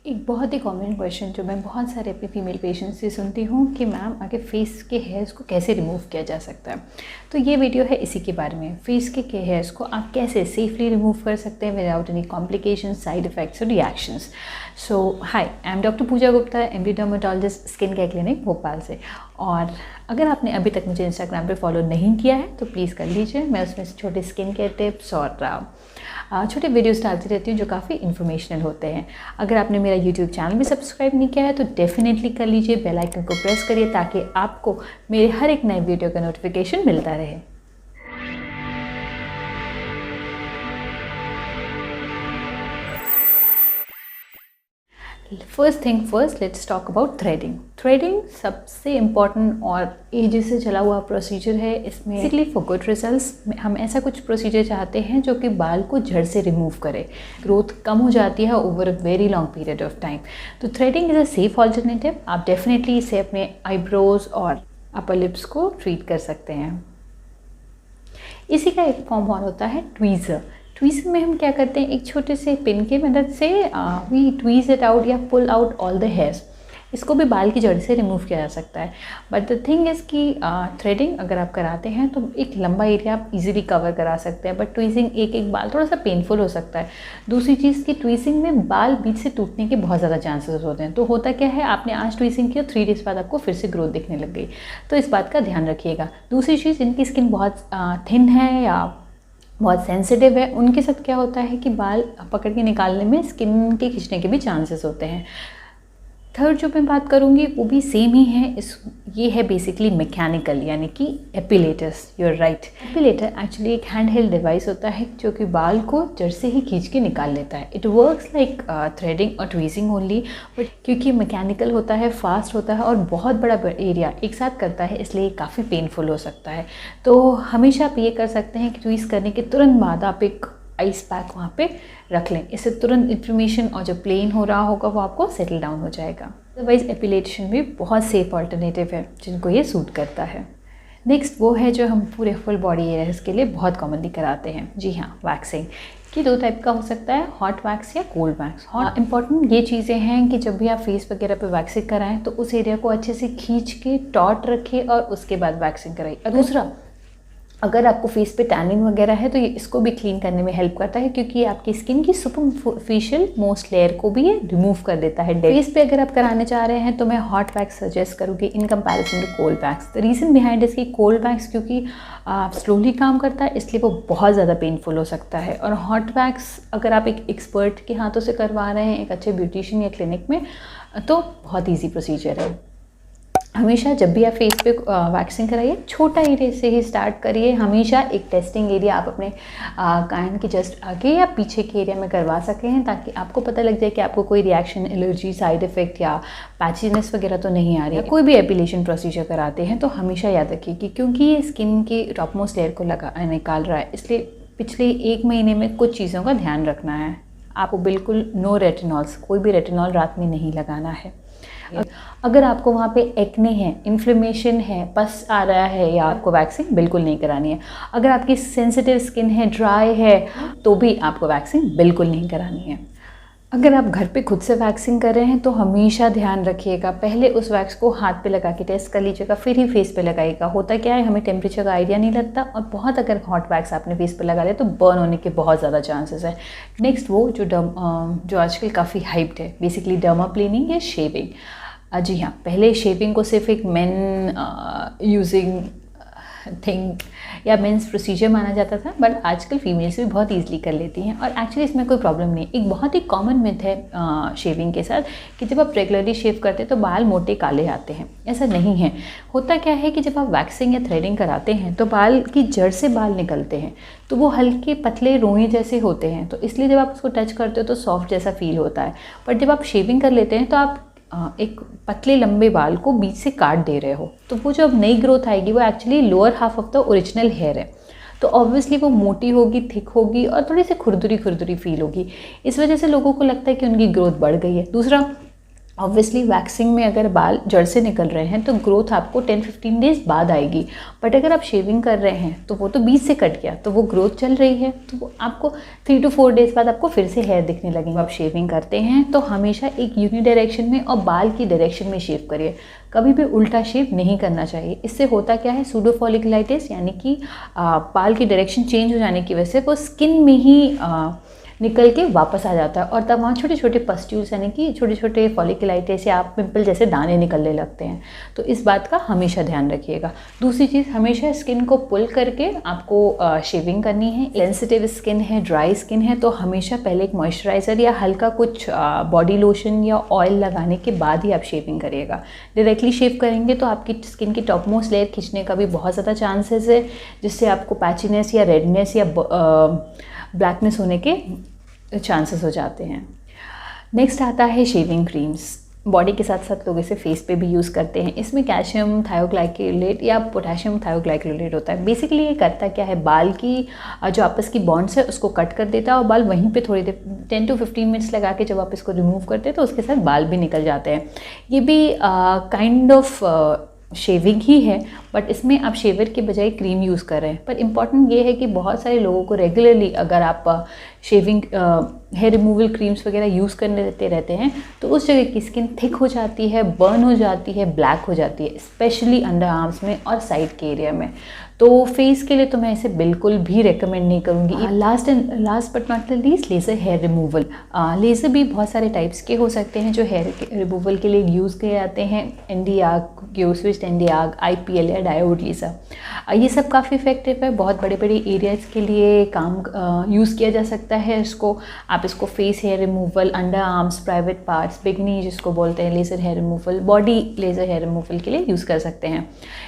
एक बहुत ही common question जो मैं बहुत सारे अपने फीमेल पेशेंट्स से सुनती हूँ कि मैम आगे फेस के हेयर्स को कैसे रिमूव किया जा सकता है। तो ये वीडियो है इसी के बारे में, फेस के हेयर्स को आप कैसे सेफली रिमूव कर सकते हैं without any complications, side effects और reactions. So hi, I am doctor Pooja Gupta, MD dermatologist, skin care clinic Bhopal से। और अगर आपने अभी तक मुझे इंस्टाग्राम पे फॉलो नहीं किया है तो प्लीज़ कर लीजिए। मैं उसमें छोटे स्किन केयर टिप्स और छोटे वीडियोस डालती रहती हूँ जो काफ़ी इन्फॉर्मेशनल होते हैं। अगर आपने मेरा यूट्यूब चैनल भी सब्सक्राइब नहीं किया है तो डेफिनेटली कर लीजिए, बेल आइकन को प्रेस करिए ताकि आपको मेरे हर एक नए वीडियो का नोटिफिकेशन मिलता रहे। First thing first, let's talk about threading. Threading सबसे इम्पॉर्टेंट और एजेस से चला हुआ प्रोसीजर है। इसमें बेसिकली फॉर गुड रिजल्ट्स हम ऐसा कुछ प्रोसीजर चाहते हैं जो कि बाल को जड़ से रिमूव करे। ग्रोथ कम हो जाती है over a very long period of time. तो threading is a safe alternative. आप डेफिनेटली इसे अपने आईब्रोज और अपर लिप्स को ट्रीट कर सकते हैं। इसी का एक फॉर्म और होता है ट्वीज़र। ट्वीज़र में हम क्या करते हैं, एक छोटे से पिन की मदद से वी ट्वीज़ इट आउट या pull out all the hairs. इसको भी बाल की जड़ से रिमूव किया जा सकता है। बट द थिंग इज़ कि थ्रेडिंग अगर आप कराते हैं तो एक लंबा एरिया आप इजीली कवर करा सकते हैं, बट ट्वीज़िंग एक एक बाल थोड़ा सा पेनफुल हो सकता है। दूसरी चीज़ की ट्वीज़िंग में बाल बीच से टूटने के बहुत ज़्यादा चांसेस होते हैं। तो होता क्या है, आपने आज ट्वीज़िंग किया, 3 डेज़ बाद आपको फिर से ग्रोथ दिखने लग गई। तो इस बात का ध्यान रखिएगा। दूसरी चीज़, जिनकी स्किन बहुत थिन है या बहुत सेंसिटिव है, उनके साथ क्या होता है कि बाल पकड़ के निकालने में स्किन के खिंचने के भी चांसेस होते हैं। थर्ड जो मैं बात करूँगी वो भी सेम ही है। ये है बेसिकली मैकेनिकल, यानी कि epilators. You are right. Epilator actually एक हैंड हेल्ड डिवाइस होता है जो कि बाल को जड़ से ही खींच के निकाल लेता है। इट वर्क्स लाइक थ्रेडिंग और ट्वीजिंग ओनली, बट क्योंकि मैकेनिकल होता है, फास्ट होता है और बहुत बड़ा एरिया एक साथ करता है, इसलिए काफ़ी पेनफुल हो सकता है। तो हमेशा आप ये कर सकते हैं कि ट्वीज करने के तुरंत बाद आप एक आइस पैक वहाँ पे रख लें। इससे तुरंत इन्फ्लेमेशन और जो प्लेन हो रहा होगा वो आपको सेटल डाउन हो जाएगा। अदरवाइज एपिलेशन भी बहुत सेफ ऑल्टरनेटिव है जिनको ये सूट करता है। नेक्स्ट वो है जो हम पूरे फुल बॉडी एरियाज के लिए बहुत कॉमनली कराते हैं। जी हाँ, वैक्सिंग की 2 टाइप का हो सकता है, हॉट वैक्स या कोल्ड वैक्स। हॉट इंपॉर्टेंट ये चीज़ें हैं कि जब भी आप फेस वगैरह पे वैक्सिंग कराएं तो उस एरिया को अच्छे से खींच के टॉट रखें और उसके बाद वैक्सिंग कराइए। और दूसरा, अगर आपको फेस पे टैनिंग वगैरह है तो ये इसको भी क्लीन करने में हेल्प करता है, क्योंकि आपकी स्किन की सुपरफिशियल मोस्ट लेयर को भी ये रिमूव कर देता है। फेस पे अगर आप कराने चाह रहे हैं तो मैं हॉट वैक्स सजेस्ट करूँगी in comparison to cold wax. The reason behind इसकी कोल्ड वैक्स क्योंकि स्लोली काम करता है, इसलिए वो बहुत ज़्यादा पेनफुल हो सकता है। और हॉट वैक्स अगर आप एक एक्सपर्ट के हाथों से करवा रहे हैं, एक अच्छे ब्यूटिशियन या क्लिनिक में, तो बहुत ईजी प्रोसीजर है। हमेशा जब भी आप फेस पे वैक्सिंग कराइए, छोटा एरिया से ही स्टार्ट करिए। हमेशा एक टेस्टिंग एरिया आप अपने कान के जस्ट आगे या पीछे के एरिया में करवा सकें, ताकि आपको पता लग जाए कि आपको कोई रिएक्शन, एलर्जी, साइड इफेक्ट या पैचीनेस वगैरह तो नहीं आ रही है। कोई भी एपिलेशन प्रोसीजर कराते हैं तो हमेशा याद रखिए कि क्योंकि ये स्किन की टॉपमोस्ट लेयर को निकाल रहा है, इसलिए पिछले 1 महीने में कुछ चीज़ों का ध्यान रखना है। आपको बिल्कुल नो रेटिनॉल्स, कोई भी रेटिनॉल रात में नहीं लगाना है। अगर आपको वहाँ पे एक्ने है, इन्फ्लेमेशन है, पस आ रहा है, या आपको वैक्सिंग बिल्कुल नहीं करानी है। अगर आपकी सेंसिटिव स्किन है, ड्राई है, तो भी आपको वैक्सिंग बिल्कुल नहीं करानी है। अगर आप घर पे खुद से वैक्सिंग कर रहे हैं तो हमेशा ध्यान रखिएगा, पहले उस वैक्स को हाथ पे लगा के टेस्ट कर लीजिएगा, फिर ही फेस पे लगाइएगा। होता क्या है, हमें टेम्परेचर का आइडिया नहीं लगता, और बहुत अगर हॉट वैक्स आपने फेस पे लगा लिया तो बर्न होने के बहुत ज़्यादा चांसेस है। नेक्स्ट वो जो आजकल काफ़ी हाइप्ड है, बेसिकली डर्माप्लेनिंग या शेविंग। जी हाँ, पहले शेविंग को सिर्फ एक मेन यूजिंग थिंग या मेंस प्रोसीजर माना जाता था, बट आजकल फीमेल्स भी बहुत ईजिली कर लेती हैं और एक्चुअली इसमें कोई प्रॉब्लम नहीं। एक बहुत ही कॉमन मिथ है शेविंग के साथ कि जब आप रेगुलरली शेव करते हैं तो बाल मोटे काले आते हैं। ऐसा नहीं है। होता क्या है कि जब आप वैक्सिंग या थ्रेडिंग कराते हैं तो बाल की जड़ से बाल निकलते हैं, तो वो हल्के पतले रोए जैसे होते हैं, तो इसलिए जब आप उसको टच करते हो तो सॉफ्ट जैसा फील होता है। बट जब आप शेविंग कर लेते हैं तो आप एक पतले लंबे बाल को बीच से काट दे रहे हो, तो वो जो अब नई ग्रोथ आएगी वो actually lower half of the original hair है। तो ऑब्वियसली वो मोटी होगी, थिक होगी और थोड़ी सी खुरदुरी खुरदुरी फील होगी। इस वजह से लोगों को लगता है कि उनकी ग्रोथ बढ़ गई है। दूसरा, ऑब्वियसली वैक्सिंग में अगर बाल जड़ से निकल रहे हैं तो ग्रोथ आपको 10-15 डेज बाद आएगी, बट अगर आप शेविंग कर रहे हैं तो वो तो बीच से कट गया, तो वो ग्रोथ चल रही है, तो वो आपको 3 to 4 डेज बाद आपको फिर से हेयर दिखने लगेंगे। आप शेविंग करते हैं तो हमेशा एक यूनि डायरेक्शन में और बाल की डायरेक्शन में शेव करिए, कभी भी उल्टा शेव नहीं करना चाहिए। इससे होता क्या है, सूडो फॉलिकुलाइटिस यानी कि बाल की डायरेक्शन चेंज हो जाने की वजह से वो स्किन में ही निकल के वापस आ जाता है और तब वहाँ छोटे छोटे पस्ट्यूल्स यानी कि छोटे छोटे फॉलिकुलाइटिस या पिंपल जैसे दाने निकलने लगते हैं। तो इस बात का हमेशा ध्यान रखिएगा। दूसरी चीज़, हमेशा स्किन को पुल करके आपको शेविंग करनी है। सेंसिटिव स्किन है, ड्राई स्किन है, तो हमेशा पहले एक मॉइस्चराइज़र या हल्का कुछ बॉडी लोशन या ऑयल लगाने के बाद ही आप शेविंग करिएगा। डायरेक्टली शेव करेंगे तो आपकी स्किन की टॉप मोस्ट लेयर खींचने का भी बहुत ज़्यादा चांसेस है, जिससे आपको पैचीनेस या रेडनेस या ब्लैकनेस होने के चांसेस हो जाते हैं। नेक्स्ट आता है शेविंग क्रीम्स। बॉडी के साथ साथ लोग इसे फेस पे भी यूज़ करते हैं। इसमें कैल्शियम थायोग्लाइकोलेट या पोटेशियम थायोग्लाइकोलेट होता है। बेसिकली ये करता क्या है, बाल की जो आपस की बॉन्ड्स है उसको कट कर देता है और बाल वहीं पे थोड़ी देर 10 to 15 मिनट्स लगा के जब आप इसको रिमूव करते हैं तो उसके साथ बाल भी निकल जाते हैं। ये भी काइंड ऑफ शेविंग ही है, बट इसमें आप शेवर के बजाय क्रीम यूज़ कर रहे हैं। पर इम्पॉर्टेंट ये है कि बहुत सारे लोगों को रेगुलरली अगर आप शेविंग हेयर रिमूवल क्रीम्स वगैरह यूज़ करने देते रहते हैं तो उस जगह की स्किन थिक हो जाती है, बर्न हो जाती है, ब्लैक हो जाती है, स्पेशली अंडर आर्म्स में और साइड के एरिया में। तो फेस के लिए तो मैं इसे बिल्कुल भी रेकमेंड नहीं करूँगी। Last but not the least, laser hair removal. Laser भी बहुत सारे टाइप्स के हो सकते हैं जो हेयर रिमूवल के लिए यूज़ किए जाते हैं। एनडी-आर्क, क्योस्विस्ट एनडी-आर्क, IPL या डायोड लेज़र, ये सब काफ़ी इफेक्टिव है। बहुत बड़े बड़े एरियाज़ के लिए काम यूज़ किया जा सकता है इसको। आप इसको face hair removal, under arms, private parts, bikini जिसको बोलते हैं laser hair removal, body laser hair removal के लिए यूज़ कर सकते हैं।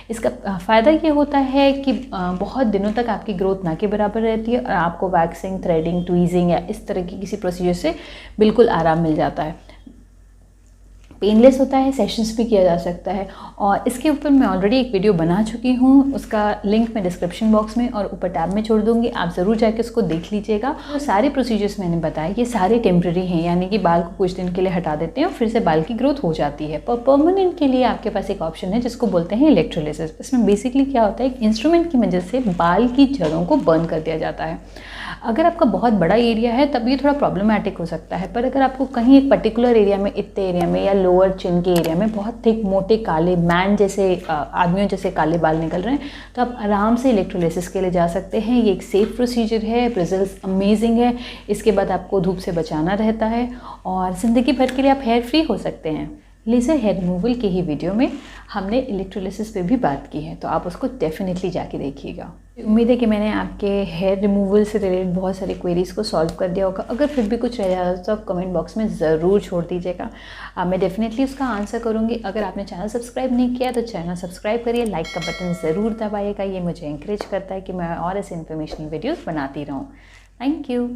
इसका फ़ायदा ये होता है कि बहुत दिनों तक आपकी ग्रोथ ना के बराबर रहती है और आपको वैक्सिंग, थ्रेडिंग, ट्वीजिंग या इस तरह की किसी प्रोसीजर से बिल्कुल आराम मिल जाता है। पेनलेस होता है, सेशंस भी किया जा सकता है और इसके ऊपर मैं ऑलरेडी एक वीडियो बना चुकी हूँ, उसका लिंक मैं डिस्क्रिप्शन बॉक्स में और ऊपर टैब में छोड़ दूँगी, आप ज़रूर जाके उसको देख लीजिएगा। जो सारे प्रोसीजर्स मैंने बताए ये सारे टेम्प्रेरी हैं, यानी कि बाल को कुछ दिन के लिए हटा देते हैं और फिर से बाल की ग्रोथ हो जाती है। पर परमानेंट के लिए आपके पास एक ऑप्शन है जिसको बोलते हैं इलेक्ट्रोलिसिस। इसमें बेसिकली क्या होता है, एक इंस्ट्रूमेंट की मदद से बाल की जड़ों को बर्न कर दिया जाता है। अगर आपका बहुत बड़ा एरिया है तब ये थोड़ा प्रॉब्लमैटिक हो सकता है, पर अगर आपको कहीं एक पर्टिकुलर एरिया में, इतने एरिया में या लोअर चिन के एरिया में बहुत थिक, मोटे, काले, मैन जैसे आदमियों जैसे काले बाल निकल रहे हैं तो आप आराम से इलेक्ट्रोलिसिस के लिए जा सकते हैं। ये एक सेफ प्रोसीजर है, रिजल्ट्स अमेजिंग है। इसके बाद आपको धूप से बचाना रहता है और ज़िंदगी भर के लिए आप हेयर फ्री हो सकते हैं। लेज़र हेयर रिमूवल के ही वीडियो में हमने इलेक्ट्रोलिसिस पे भी बात की है, तो आप उसको डेफिनेटली जाके देखिएगा। उम्मीद है कि मैंने आपके हेयर रिमूवल से रिलेटेड बहुत सारी क्वेरीज़ को सॉल्व कर दिया होगा। अगर फिर भी कुछ रह जाता तो आप कमेंट बॉक्स में ज़रूर छोड़ दीजिएगा, मैं डेफिनेटली उसका आंसर करूँगी। अगर आपने चैनल सब्सक्राइब नहीं किया तो चैनल सब्सक्राइब करिए, लाइक का बटन ज़रूर दबाइएगा, ये मुझे इंकरेज करता है कि मैं और ऐसे इन्फॉर्मेशनल वीडियोज़ बनाती रहूँ। Thank you.